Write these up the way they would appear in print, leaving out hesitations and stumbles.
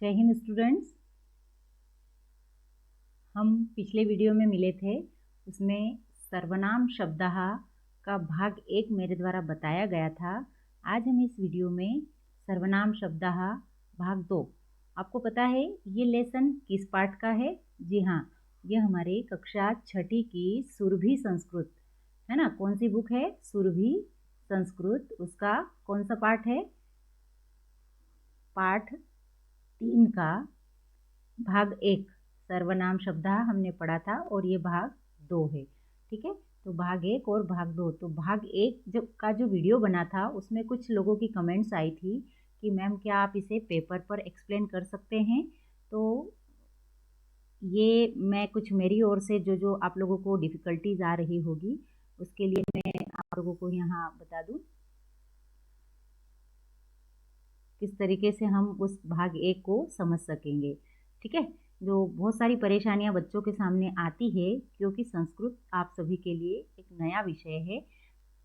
जय हिंद स्टूडेंट्स। हम पिछले वीडियो में मिले थे, उसमें सर्वनाम शब्दः का भाग 1 मेरे द्वारा बताया गया था। आज हम इस वीडियो में सर्वनाम शब्दः भाग 2। आपको पता है ये लेसन किस पाठ का है? जी हाँ, ये हमारे कक्षा 6ठी की सुरभि संस्कृत है ना। कौन सी बुक है? सुरभि संस्कृत। उसका कौन सा पाठ है? पाठ 3 का भाग 1 सर्वनाम शब्द हमने पढ़ा था और ये भाग 2 है। ठीक है, तो भाग 1 और भाग 2। तो भाग 1 जो वीडियो बना था उसमें कुछ लोगों की कमेंट्स आई थी कि मैम क्या आप इसे पेपर पर एक्सप्लेन कर सकते हैं? तो ये मैं कुछ मेरी ओर से जो आप लोगों को डिफ़िकल्टीज आ रही होगी उसके लिए मैं आप लोगों को यहाँ बता दूँ किस तरीके से हम उस भाग 1 को समझ सकेंगे। ठीक है, जो बहुत सारी परेशानियां बच्चों के सामने आती है क्योंकि संस्कृत आप सभी के लिए एक नया विषय है।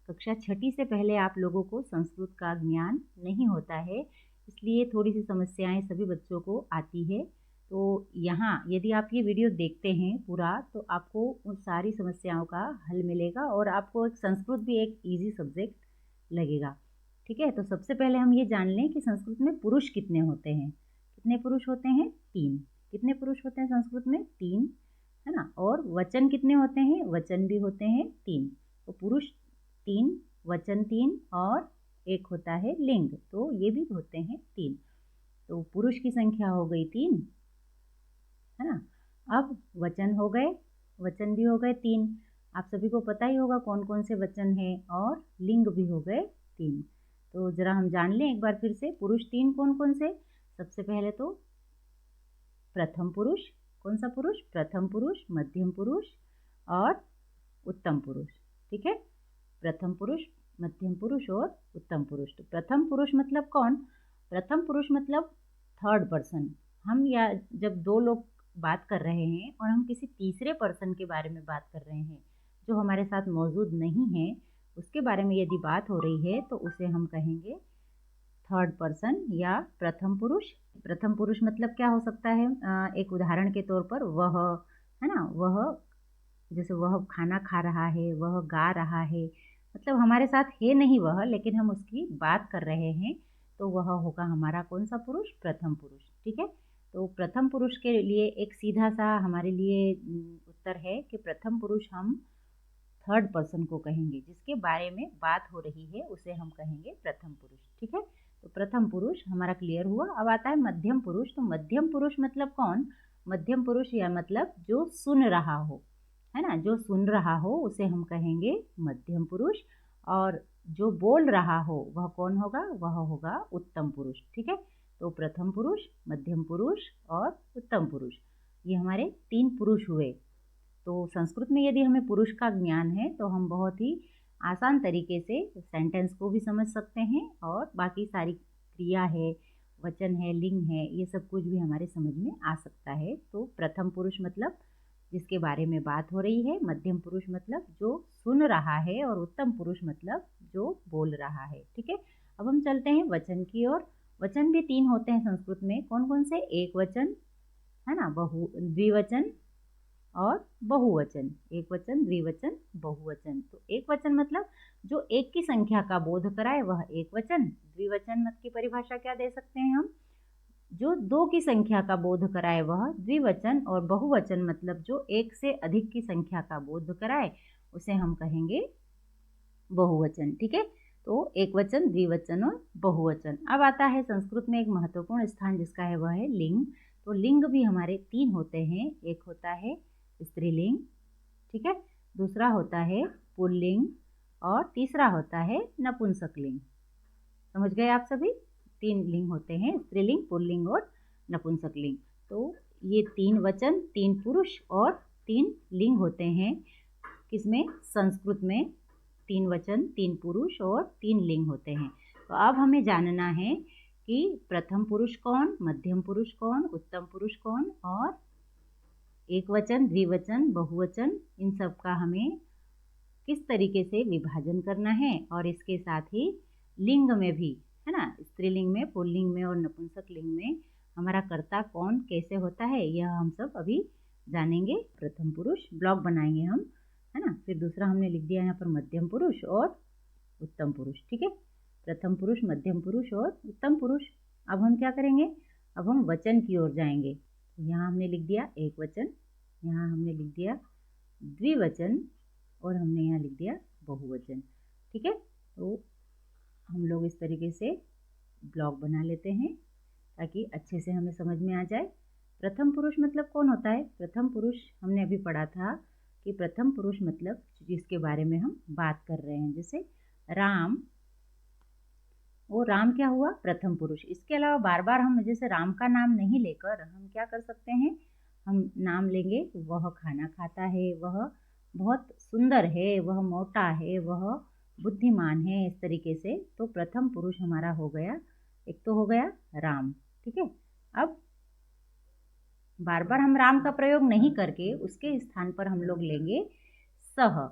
कक्षा 6ठी से पहले आप लोगों को संस्कृत का ज्ञान नहीं होता है, इसलिए थोड़ी सी समस्याएं सभी बच्चों को आती है। तो यहाँ यदि आप ये वीडियो देखते हैं पूरा तो आपको उन सारी समस्याओं का हल मिलेगा और आपको एक संस्कृत भी एक ईजी सब्जेक्ट लगेगा। ठीक है, तो सबसे पहले हम ये जान लें कि संस्कृत में पुरुष कितने होते हैं। कितने पुरुष होते हैं? 3। कितने पुरुष होते हैं संस्कृत में? 3, है ना। और वचन कितने होते हैं? वचन भी होते हैं 3। तो पुरुष 3, वचन 3 और एक होता है लिंग, तो ये भी होते हैं 3। तो पुरुष की संख्या हो गई 3, है ना। अब वचन हो गए, वचन भी हो गए 3। आप सभी को पता ही होगा कौन कौन से वचन हैं, और लिंग भी हो गए 3। तो जरा हम जान लें एक बार फिर से पुरुष 3 कौन कौन से। सबसे पहले तो प्रथम पुरुष। कौन सा पुरुष? प्रथम पुरुष, मध्यम पुरुष और उत्तम पुरुष। ठीक है, प्रथम पुरुष, मध्यम पुरुष और उत्तम पुरुष। तो प्रथम पुरुष मतलब कौन? प्रथम पुरुष मतलब थर्ड पर्सन। हम या जब दो लोग बात कर रहे हैं और हम किसी तीसरे पर्सन के बारे में बात कर रहे हैं जो हमारे साथ मौजूद नहीं है, उसके बारे में यदि बात हो रही है तो उसे हम कहेंगे थर्ड पर्सन या प्रथम पुरुष। प्रथम पुरुष मतलब क्या हो सकता है? एक उदाहरण के तौर पर वह, है ना, वह, जैसे वह खाना खा रहा है, वह गा रहा है, मतलब हमारे साथ है नहीं वह, लेकिन हम उसकी बात कर रहे हैं, तो वह होगा हमारा कौन सा पुरुष? प्रथम पुरुष। ठीक है, तो प्रथम पुरुष के लिए एक सीधा सा हमारे लिए उत्तर है कि प्रथम पुरुष हम थर्ड पर्सन को कहेंगे, जिसके बारे में बात हो रही है उसे हम कहेंगे प्रथम पुरुष। ठीक है, तो प्रथम पुरुष हमारा क्लियर हुआ। अब आता है मध्यम पुरुष। तो मध्यम पुरुष मतलब कौन? मध्यम पुरुष या मतलब जो सुन रहा हो, है ना, जो सुन रहा हो उसे हम कहेंगे मध्यम पुरुष। और जो बोल रहा हो वह कौन होगा? वह होगा उत्तम पुरुष। ठीक है, तो प्रथम पुरुष, मध्यम पुरुष और उत्तम पुरुष, ये हमारे 3 पुरुष हुए। तो संस्कृत में यदि हमें पुरुष का ज्ञान है तो हम बहुत ही आसान तरीके से सेंटेंस को भी समझ सकते हैं और बाकी सारी क्रिया है, वचन है, लिंग है, ये सब कुछ भी हमारे समझ में आ सकता है। तो प्रथम पुरुष मतलब जिसके बारे में बात हो रही है, मध्यम पुरुष मतलब जो सुन रहा है और उत्तम पुरुष मतलब जो बोल रहा है। ठीक है, अब हम चलते हैं वचन की ओर। वचन भी 3 होते हैं संस्कृत में। कौन कौन से? एक वचन, है ना, द्विवचन और बहुवचन। एक वचन, द्विवचन, बहुवचन। तो एक वचन मतलब जो एक की संख्या का बोध कराए वह एक वचन। द्विवचन मत की परिभाषा क्या दे सकते हैं हम? जो 2 की संख्या का बोध कराए वह द्विवचन। और बहुवचन मतलब जो एक से अधिक की संख्या का बोध कराए उसे हम कहेंगे बहुवचन। ठीक है, तो एक वचन, द्विवचन और बहुवचन। अब आता है संस्कृत में एक महत्वपूर्ण स्थान जिसका है वह है लिंग। तो लिंग भी हमारे 3 होते हैं। एक होता है स्त्रीलिंग, ठीक है, दूसरा होता है पुल्लिंग और तीसरा होता है नपुंसकलिंग। समझ गए आप सभी? 3 लिंग होते हैं, स्त्रीलिंग, पुल्लिंग और नपुंसकलिंग। तो ये 3 वचन, 3 पुरुष और 3 लिंग होते हैं। किसमें? संस्कृत में 3 वचन, 3 पुरुष और 3 लिंग होते हैं। तो अब हमें जानना है कि प्रथम पुरुष कौन, मध्यम पुरुष कौन, उत्तम पुरुष कौन और एक वचन, द्विवचन, बहुवचन, इन सब का हमें किस तरीके से विभाजन करना है। और इसके साथ ही लिंग में भी, है ना, स्त्रीलिंग में, पुल्लिंग में और नपुंसक लिंग में हमारा कर्ता कौन कैसे होता है यह हम सब अभी जानेंगे। प्रथम पुरुष ब्लॉक बनाएंगे हम, है ना। फिर दूसरा हमने लिख दिया यहाँ पर मध्यम पुरुष और उत्तम पुरुष, ठीक है। प्रथम पुरुष, मध्यम पुरुष और उत्तम पुरुष। अब हम क्या करेंगे, अब हम वचन की ओर जाएंगे। यहाँ हमने लिख दिया एक वचन, यहाँ हमने लिख दिया द्विवचन और हमने यहाँ लिख दिया बहुवचन, ठीक है। तो हम लोग इस तरीके से ब्लॉक बना लेते हैं ताकि अच्छे से हमें समझ में आ जाए। प्रथम पुरुष मतलब कौन होता है? प्रथम पुरुष हमने अभी पढ़ा था कि प्रथम पुरुष मतलब जिसके बारे में हम बात कर रहे हैं, जैसे राम, वो राम क्या हुआ? प्रथम पुरुष। इसके अलावा बार बार हम जैसे राम का नाम नहीं लेकर हम क्या कर सकते हैं, हम नाम लेंगे वह खाना खाता है, वह बहुत सुंदर है, वह मोटा है, वह बुद्धिमान है, इस तरीके से। तो प्रथम पुरुष हमारा हो गया, एक तो हो गया राम, ठीक है। अब बार बार हम राम का प्रयोग नहीं करके उसके स्थान पर हम लोग लेंगे सह,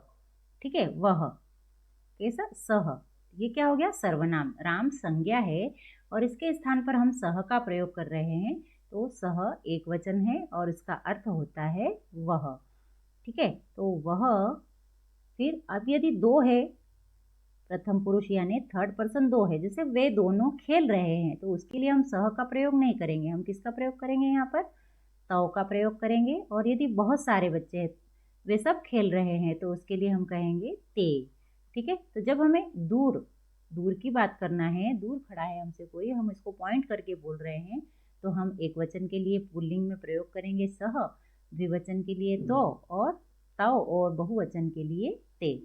ठीक है। वह कैसा? सह। ये क्या हो गया? सर्वनाम। राम संज्ञा है और इसके स्थान पर हम सह का प्रयोग कर रहे हैं, तो सह एक वचन है और इसका अर्थ होता है वह, ठीक है। तो वह, फिर अब यदि दो है, प्रथम पुरुष यानी थर्ड पर्सन दो है, जैसे वे दोनों खेल रहे हैं, तो उसके लिए हम सह का प्रयोग नहीं करेंगे, हम किसका प्रयोग करेंगे? यहाँ पर तव का प्रयोग करेंगे। और यदि बहुत सारे बच्चे हैं, वे सब खेल रहे हैं, तो उसके लिए हम कहेंगे ते, ठीक है। तो जब हमें दूर दूर की बात करना है, दूर खड़ा है हमसे कोई, हम इसको पॉइंट करके बोल रहे हैं, तो हम एक वचन के लिए पुल्लिंग में प्रयोग करेंगे सह, द्विवचन के लिए तो और तव, और बहुवचन के लिए ते,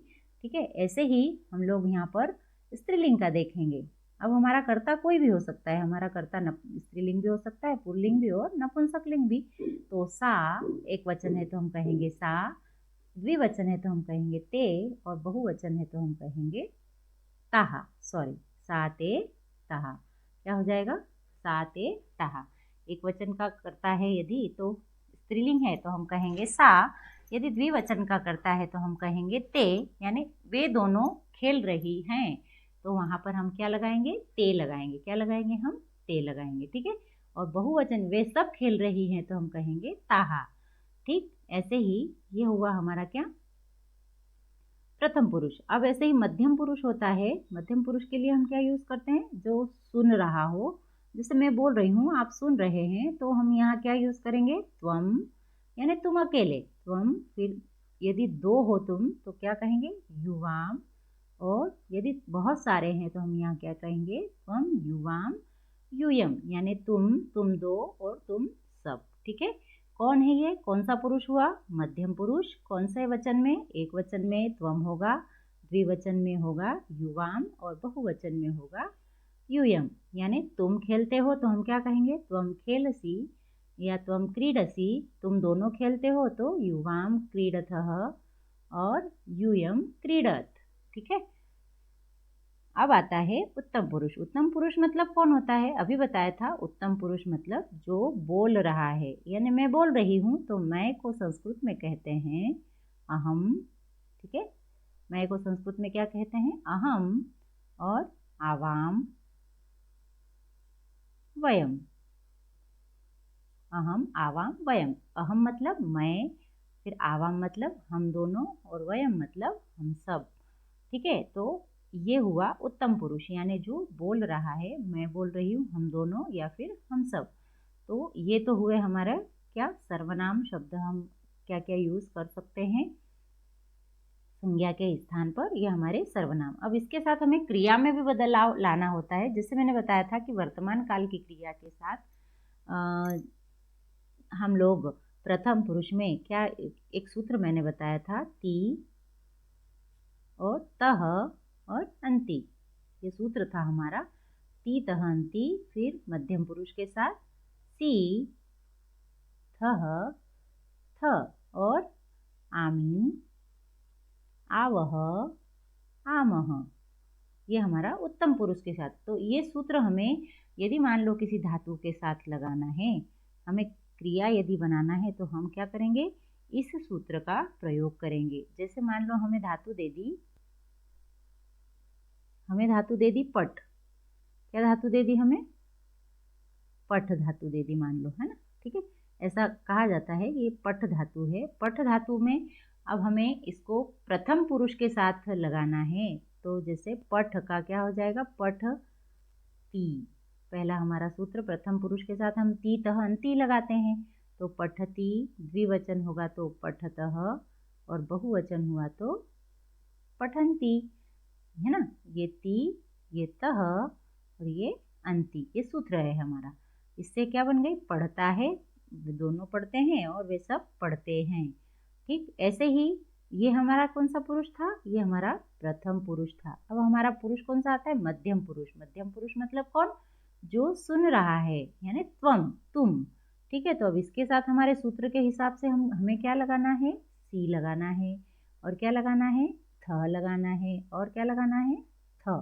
ठीक है। ऐसे ही हम लोग यहाँ पर स्त्रीलिंग का देखेंगे। अब हमारा कर्ता कोई भी हो सकता है, हमारा कर्ता स्त्रीलिंग भी हो सकता है, पुल्लिंग भी और नपुंसकलिंग भी। तो सा एक वचन है तो हम कहेंगे सा, द्विवचन है तो हम कहेंगे ते, और बहुवचन है तो हम कहेंगे ताहा। सॉरी, सा ते ताहा। क्या हो जाएगा? सा ते ताहा। एक वचन का करता है यदि तो स्त्रीलिंग है तो हम कहेंगे सा, यदि द्विवचन का करता है तो हम कहेंगे ते, यानी वे दोनों खेल रही हैं, तो वहाँ पर हम क्या लगाएंगे? ते लगाएंगे। क्या लगाएंगे? हम ते लगाएंगे, ठीक है। और बहुवचन वे सब खेल रही हैं तो हम कहेंगे ताहा, ठीक। ऐसे ही ये हुआ हमारा क्या? प्रथम पुरुष। अब ऐसे ही मध्यम पुरुष होता है। मध्यम पुरुष के लिए हम क्या यूज करते हैं? जो सुन रहा हो, जैसे मैं बोल रही हूँ, आप सुन रहे हैं, तो हम यहाँ क्या यूज करेंगे? त्वम, यानी तुम अकेले, त्वम। फिर यदि दो हो तुम तो क्या कहेंगे? युवाम। और यदि बहुत सारे हैं तो हम यहाँ क्या कहेंगे? त्वम युवाम यूयम, यानी तुम दो और तुम सब, ठीक है। कौन है ये? कौन सा पुरुष हुआ? मध्यम पुरुष। कौन से वचन में? एक वचन में त्वम होगा, द्विवचन में होगा युवाम, और बहुवचन में होगा यूयम। यानी तुम खेलते हो तो हम क्या कहेंगे? त्वम खेलसी या त्वम क्रीडसी। तुम दोनों खेलते हो तो युवाम क्रीडतः और यूयम क्रीडत, ठीक है। अब आता है उत्तम पुरुष। उत्तम पुरुष मतलब कौन होता है? अभी बताया था, उत्तम पुरुष मतलब जो बोल रहा है, यानी मैं बोल रही हूँ तो मैं को संस्कृत में कहते हैं अहम, ठीक है। मैं को संस्कृत में क्या कहते हैं? अहम और आवाम, वयम। अहम, आवाम, वयम। अहम मतलब मैं, फिर आवाम मतलब हम दोनों, और वयम मतलब हम सब, ठीक है। तो ये हुआ उत्तम पुरुष, यानी जो बोल रहा है, मैं बोल रही हूँ, हम दोनों या फिर हम सब। तो ये तो हुए हमारा क्या? सर्वनाम शब्द हम क्या क्या यूज कर सकते हैं संज्ञा के स्थान पर, ये हमारे सर्वनाम। अब इसके साथ हमें क्रिया में भी बदलाव लाना होता है। जैसे मैंने बताया था कि वर्तमान काल की क्रिया के साथ हम लोग प्रथम पुरुष में क्या, एक सूत्र मैंने बताया था, ती और तह और अंति, ये सूत्र था हमारा। ती तह अंति। फिर मध्यम पुरुष के साथ सी थह थ, और आमी आवह आमह, ये हमारा उत्तम पुरुष के साथ। तो ये सूत्र हमें यदि मान लो किसी धातु के साथ लगाना है, हमें क्रिया यदि बनाना है, तो हम क्या करेंगे? इस सूत्र का प्रयोग करेंगे। जैसे मान लो हमें धातु दे दी, पट। क्या धातु दे दी हमें? पठ धातु दे दी मान लो, है ना, ठीक है। ऐसा कहा जाता है कि ये पठ धातु है। पठ धातु में अब हमें इसको प्रथम पुरुष के साथ लगाना है। तो जैसे पठ का क्या हो जाएगा, पठ ती। पहला हमारा सूत्र प्रथम पुरुष के साथ हम ती तह अंति लगाते हैं, तो पठती। द्विवचन होगा तो पठतः, और बहुवचन हुआ तो पठंती, है ना। ये ती, ये तह और ये अंति, ये सूत्र है हमारा। इससे क्या बन गई, पढ़ता है, वे दोनों पढ़ते हैं और वे सब पढ़ते हैं। ठीक, ऐसे ही ये हमारा कौन सा पुरुष था, ये हमारा प्रथम पुरुष था। अब हमारा पुरुष कौन सा आता है, मध्यम पुरुष। मध्यम पुरुष मतलब कौन, जो सुन रहा है, यानी त्वम, तुम। ठीक है, तो अब इसके साथ हमारे सूत्र के हिसाब से हमें क्या लगाना है, सी लगाना है, और क्या लगाना है, थ लगाना है, और क्या लगाना है, थ।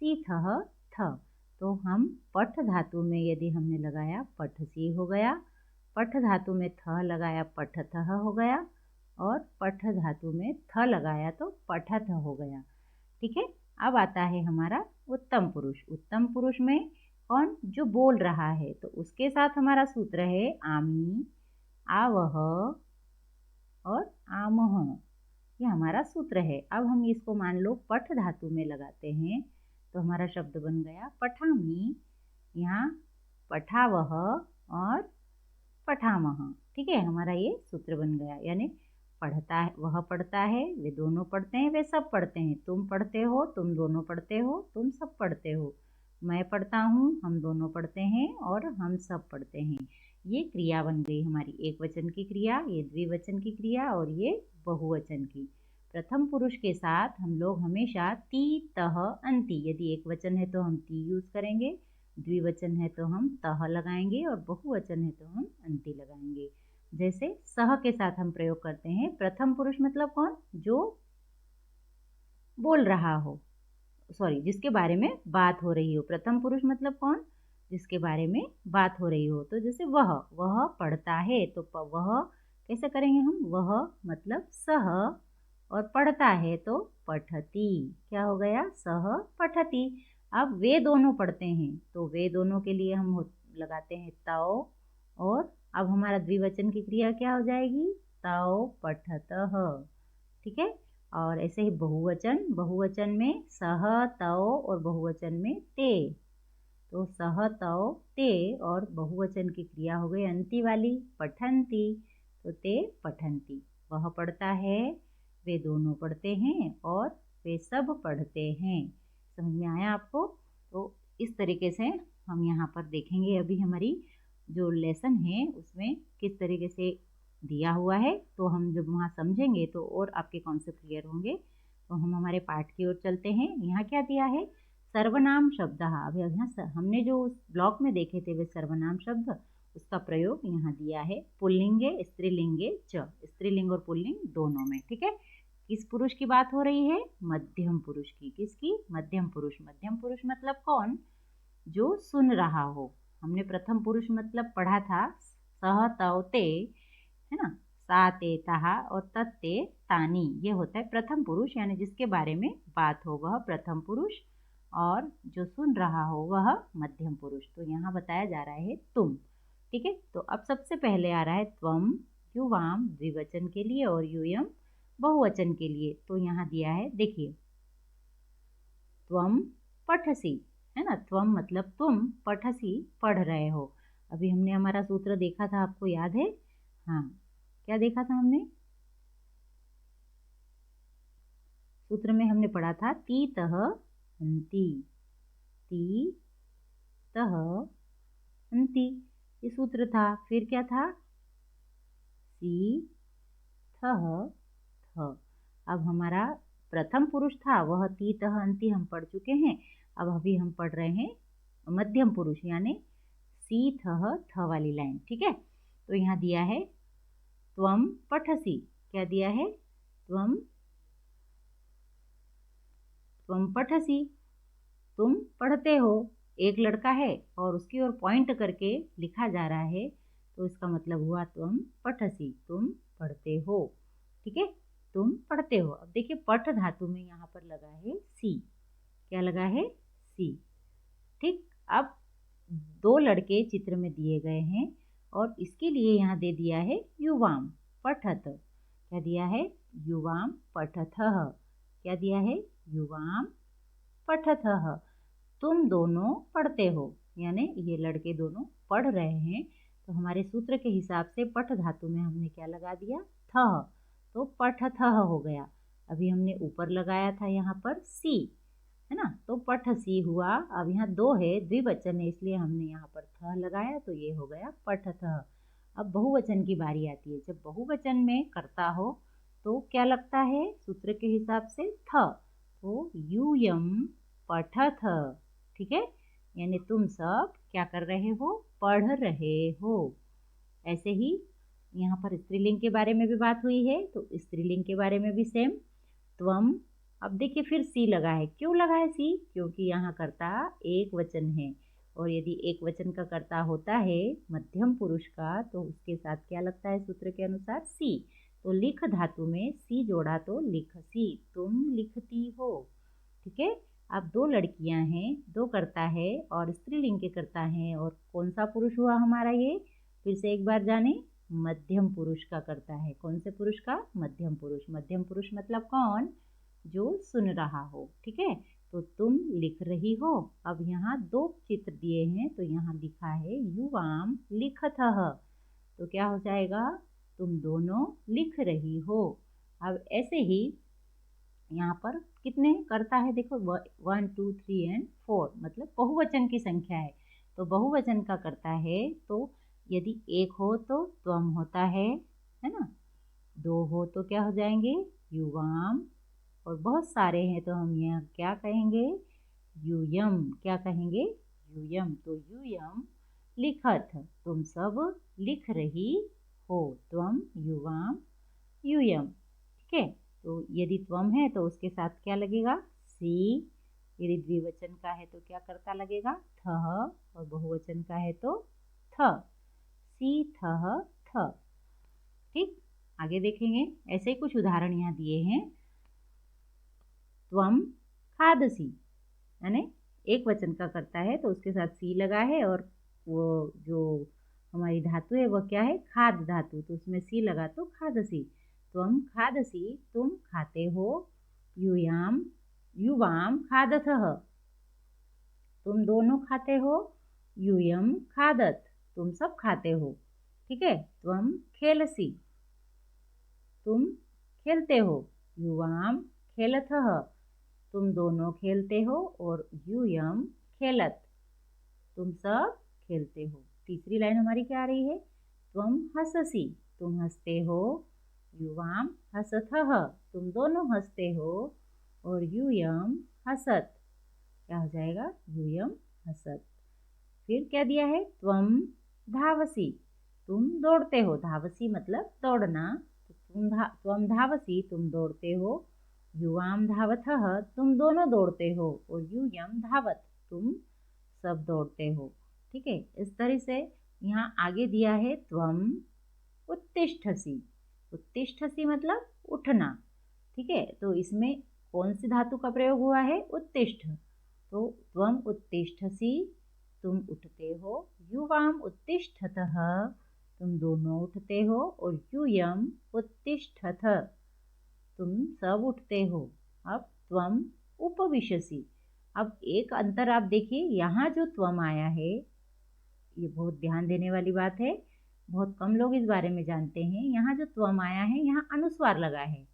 सी थह थ। तो हम पठ धातु में यदि हमने लगाया पठ सी हो गया, पठ धातु में थ लगाया पठतः हो गया, और पठ धातु में थ लगाया तो पठथ हो गया। ठीक है, अब आता है हमारा उत्तम पुरुष। उत्तम पुरुष में कौन, जो बोल रहा है, तो उसके साथ हमारा सूत्र है आमी, आवह और आमह। ये हमारा सूत्र है। अब हम इसको मान लो पठ धातु में लगाते हैं, तो हमारा शब्द बन गया पठामी। यहाँ पठावह और पठामह। ठीक है, हमारा ये सूत्र बन गया। यानी पढ़ता है, वह पढ़ता है, वे दोनों पढ़ते हैं, वे सब पढ़ते हैं। तुम पढ़ते हो, तुम दोनों पढ़ते हो, तुम सब पढ़ते हो। मैं पढ़ता हूँ, हम दोनों पढ़ते हैं, और हम सब पढ़ते हैं। ये क्रिया बन गई हमारी, एक वचन की क्रिया, ये द्विवचन की क्रिया, और ये बहुवचन की। प्रथम पुरुष के साथ हम लोग हमेशा ती तह अंति, यदि एक वचन है तो हम ती यूज करेंगे, द्विवचन है तो हम तह लगाएंगे, और बहुवचन है तो हम अंति लगाएंगे। जैसे सह के साथ हम प्रयोग करते हैं, प्रथम पुरुष मतलब कौन, जो बोल रहा हो, सॉरी, जिसके बारे में बात हो रही हो। प्रथम पुरुष मतलब कौन, जिसके बारे में बात हो रही हो। तो जैसे वह पढ़ता है, तो वह कैसे करेंगे हम, वह मतलब सह, और पढ़ता है तो पठती। क्या हो गया, सह पठती। अब वे दोनों पढ़ते हैं, तो वे दोनों के लिए हम लगाते हैं तौ, और अब हमारा द्विवचन की क्रिया क्या हो जाएगी, तौ पठतः। ठीक है, और ऐसे ही बहुवचन, बहुवचन में सह तौ, और बहुवचन में ते। तो सह तौ ते, और बहुवचन की क्रिया हो गई अंति वाली, पठंती। तो ते पठंती, वह पढ़ता है, वे दोनों पढ़ते हैं, और वे सब पढ़ते हैं। समझ में आया आपको। तो इस तरीके से हम यहाँ पर देखेंगे अभी हमारी जो लेसन है उसमें किस तरीके से दिया हुआ है। तो हम जब वहाँ समझेंगे तो और आपके कॉन्सेप्ट क्लियर होंगे। तो हम हमारे पाठ की ओर चलते हैं। यहाँ क्या दिया है, सर्वनाम शब्द। अभी यहाँ हमने जो उस ब्लॉक में देखे थे वे सर्वनाम शब्द, उसका प्रयोग यहाँ दिया है पुल्लिंगे स्त्रीलिंगे च, स्त्रीलिंग और पुल्लिंग दोनों में। ठीक है, किस पुरुष की बात हो रही है, मध्यम पुरुष की। किसकी, मध्यम पुरुष। मध्यम पुरुष मतलब कौन, जो सुन रहा हो। हमने प्रथम पुरुष मतलब पढ़ा था सह तौ ते, है ना, सा ते तहा और तत्ते तानी, ये होता है प्रथम पुरुष, यानी जिसके बारे में बात हो वह प्रथम पुरुष, और जो सुन रहा हो वह मध्यम पुरुष। तो यहाँ बताया जा रहा है तुम। ठीक है, तो अब सबसे पहले आ रहा है त्वम, युवाम द्विवचन के लिए, और यूयम बहुवचन के लिए। तो यहाँ दिया है, देखिए, त्वम पठसी, है ना, त्वम मतलब तुम, पठसी पढ़ रहे हो। अभी हमने हमारा सूत्र देखा था, आपको याद है, हाँ, क्या देखा था हमने, सूत्र में हमने पढ़ा था ती तह अंति, ती तह अंति, ये सूत्र था। फिर क्या था, सी थह थ। अब हमारा प्रथम पुरुष था वह ती तह अंति हम पढ़ चुके हैं। अब अभी हम पढ़ रहे हैं मध्यम पुरुष, यानी सी थह थ वाली लाइन। ठीक है, तो यहाँ दिया है त्वम पठसी, क्या दिया है, त्वम पठसी, तुम पढ़ते हो। एक लड़का है और उसकी ओर पॉइंट करके लिखा जा रहा है, तो इसका मतलब हुआ त्वम पठसी, तुम पढ़ते हो। ठीक है, तुम पढ़ते हो। अब देखिए पठ धातु में यहाँ पर लगा है सी, क्या लगा है, सी। ठीक, अब दो लड़के चित्र में दिए गए हैं और इसके लिए यहाँ दे दिया है युवाम पठत। क्या दिया है? युवाम पठतः। क्या दिया है? युवाम पठतः। तुम दोनों पढ़ते हो, यानी ये लड़के दोनों पढ़ रहे हैं। तो हमारे सूत्र के हिसाब से पठ धातु में हमने क्या लगा दिया? थ। तो पठथः हो गया। अभी हमने ऊपर लगाया था यहाँ पर सी, है ना, तो पठ सी हुआ। अब यहाँ दो है, द्विवचन है, इसलिए हमने यहाँ पर थ लगाया, तो ये हो गया पठथः। अब बहुवचन की बारी आती है। जब बहुवचन में करता हो तो क्या लगता है सूत्र के हिसाब से? थ। तो यूयम पठथ। ठीक है, यानी तुम सब क्या कर रहे हो? पढ़ रहे हो। ऐसे ही यहाँ पर स्त्रीलिंग के बारे में भी बात हुई है, तो स्त्रीलिंग के बारे में भी सेम त्वम। अब देखिए फिर सी लगा है। क्यों लगा है सी? क्योंकि यहाँ कर्ता एक वचन है, और यदि एक वचन का कर्ता होता है मध्यम पुरुष का तो उसके साथ क्या लगता है सूत्र के अनुसार? सी। तो लिख धातु में सी जोड़ा तो लिख सी, तुम लिखती हो। ठीक है, अब दो लड़कियां हैं, दो कर्ता है और स्त्रीलिंग के कर्ता हैं, और कौन सा पुरुष हुआ हमारा ये? फिर से एक बार जाने, मध्यम पुरुष का कर्ता है। कौन से पुरुष का? मध्यम पुरुष। मध्यम पुरुष मतलब कौन? जो सुन रहा हो। ठीक है, तो तुम लिख रही हो। अब यहाँ दो चित्र दिए हैं, तो यहाँ लिखा है युवाम लिखतः, तो क्या हो जाएगा? तुम दोनों लिख रही हो। अब ऐसे ही यहाँ पर कितने कर्ता है? देखो 1 2 3 एंड 4, मतलब बहुवचन की संख्या है। तो बहुवचन का कर्ता है, तो यदि एक हो तो त्वम होता है ना। दो हो तो क्या हो जाएंगे? युवाम। और बहुत सारे हैं तो हम यहाँ क्या कहेंगे? यूयम। क्या कहेंगे? यूयम। तो यूयम लिखत, तुम सब लिख रही हो। त्वम युवाम यूयम। ठीक है, तो यदि त्वम है तो उसके साथ क्या लगेगा? सी। यदि द्विवचन का है तो क्या कर्ता लगेगा? थह। और बहुवचन का है तो थ। सी थह थ। ठीक, आगे देखेंगे। ऐसे ही कुछ उदाहरण यहाँ दिए हैं। त्वम खादसी, यानी एक वचन का कर्ता है तो उसके साथ सी लगा है, और वो जो हमारी धातु है वह क्या है? खाद धातु, तो उसमें सी लगा तो खादसी। त्वम खादसी, तुम खाते हो। युयाम युवाम खादथः, तुम दोनों खाते हो। यूयम खादत, तुम सब खाते हो। ठीक है, त्वम खेलसी, तुम खेलते हो। युवाम खेलथः, तुम दोनों खेलते हो। और यूयम खेलत, तुम सब खेलते हो। तीसरी लाइन हमारी क्या आ रही है? त्वम हससी, तुम हंसते हो। युवाम हसथः, तुम दोनों हंसते हो। और यूयम हसत, क्या हो जाएगा? यूयम हसत। फिर क्या दिया है? त्वम धावसी, तुम दौड़ते हो। धावसी मतलब दौड़ना, तो त्वम धावसी, तुम दौड़ते हो। युवाम धावथः, तुम दोनों दौड़ते हो। और यूयम धावत, तुम सब दौड़ते हो। ठीक है, इस तरह से यहाँ आगे दिया है त्वम उत्तिष्ठसी। उत्तिष्ठसी मतलब उठना। ठीक है, तो इसमें कौन सी धातु का प्रयोग हुआ है? उत्तिष्ठ। तो त्वम उत्तिष्ठसी, तुम उठते हो। युवाम उत्तिष्ठतः, तुम दोनों उठते हो। और यूयम उत्तिष्ठथ, तुम सब उठते हो। अब त्वम उपविशसी। अब एक अंतर आप देखिए, यहाँ जो त्वम आया है, ये बहुत ध्यान देने वाली बात है, बहुत कम लोग इस बारे में जानते हैं। यहाँ जो त्वम आया है, यहाँ अनुस्वार लगा है,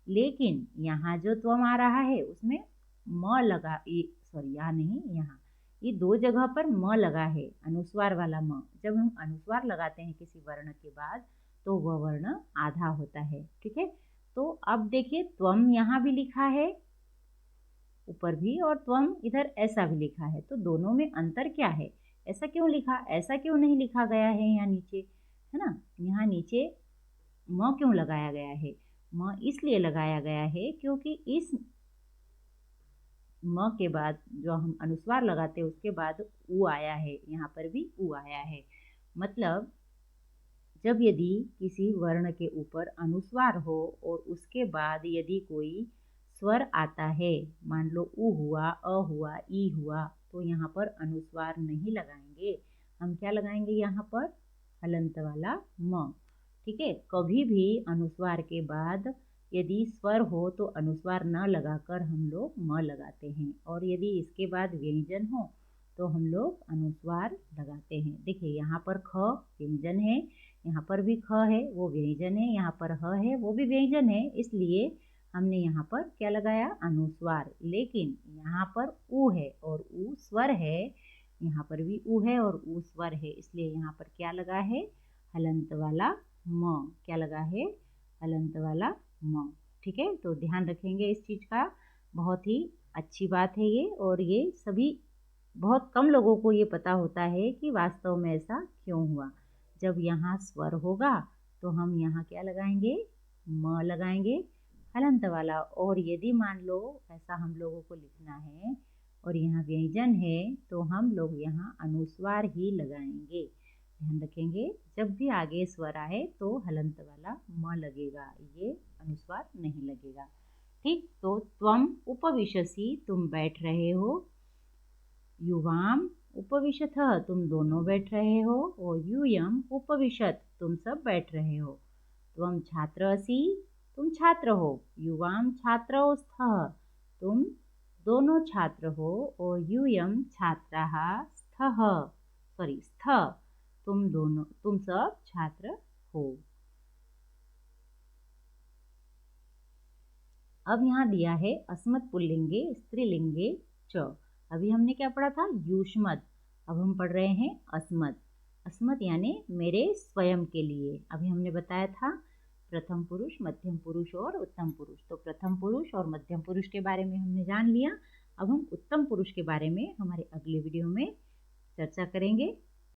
लेकिन यहाँ जो त्वम आ रहा है उसमें म लगा, सॉरी यहाँ नहीं, यहाँ ये दो जगह पर म लगा है, अनुस्वार वाला म। जब हम अनुस्वार लगाते हैं किसी वर्ण के बाद तो वह वर्ण आधा होता है। ठीक है, तो अब देखिए त्वम यहाँ भी लिखा है ऊपर भी, और त्वम इधर ऐसा भी लिखा है, तो दोनों में अंतर क्या है? ऐसा क्यों लिखा, ऐसा क्यों नहीं लिखा गया है यहाँ नीचे, है ना? यहाँ नीचे म क्यों लगाया गया है? म इसलिए लगाया गया है क्योंकि इस म के बाद जो हम अनुस्वार लगाते हैं उसके बाद उ आया है, यहाँ पर भी उ आया है। मतलब जब यदि किसी वर्ण के ऊपर अनुस्वार हो और उसके बाद यदि कोई स्वर आता है, मान लो उ हुआ, अ हुआ, ई हुआ, तो यहाँ पर अनुस्वार नहीं लगाएंगे, हम क्या लगाएंगे यहाँ पर हलंत वाला म। ठीक है, कभी भी अनुस्वार के बाद यदि स्वर हो तो अनुस्वार न लगाकर हम लोग म लगाते हैं, और यदि इसके बाद व्यंजन हो तो हम लोग अनुस्वार लगाते हैं। देखिए यहाँ पर ख व्यंजन है, यहाँ पर भी ख है वो व्यंजन है, यहाँ पर ह है वो भी व्यंजन है, इसलिए हमने यहाँ पर क्या लगाया अनुस्वार। लेकिन यहाँ पर उ है और उ स्वर है, यहाँ पर भी उ है और उ स्वर है, इसलिए यहाँ पर क्या लगा है हलंत वाला म। क्या लगा है हलंत वाला म। ठीक है, तो ध्यान रखेंगे इस चीज का, बहुत ही अच्छी बात है ये। और ये सभी बहुत कम लोगों को ये पता होता है कि वास्तव में ऐसा क्यों हुआ। जब यहाँ स्वर होगा तो हम यहाँ क्या लगाएंगे म लगाएंगे हलंत वाला, और यदि मान लो ऐसा हम लोगों को लिखना है और यहाँ व्यंजन है तो हम लोग यहाँ अनुस्वार ही लगाएंगे। ध्यान रखेंगे जब भी आगे स्वर आए तो हलंत वाला म लगेगा, ये अनुस्वार नहीं लगेगा। ठीक, तो त्वम उपविशसि तुम बैठ रहे हो, युवाम उपविशतः तुम दोनों बैठ रहे हो, और यूयम उपविशत तुम सब बैठ रहे हो। त्वम छात्र असि तुम छात्र हो, युवाम छात्रौ स्थः तुम दोनों छात्र हो, और यूयम छात्राः स्थ तुम सब छात्र हो। अब यहाँ दिया है अस्मत् पुल्लिंगे स्त्रीलिंगे च। अभी हमने क्या पढ़ा था युष्मत्, अब हम पढ़ रहे हैं अस्मत्। अस्मत् यानी मेरे स्वयं के लिए। अभी हमने बताया था प्रथम पुरुष, मध्यम पुरुष और उत्तम पुरुष। तो प्रथम पुरुष और मध्यम पुरुष के बारे में हमने जान लिया। अब हम उत्तम पुरुष के बारे में हमारे अगले वीडियो में चर्चा करेंगे।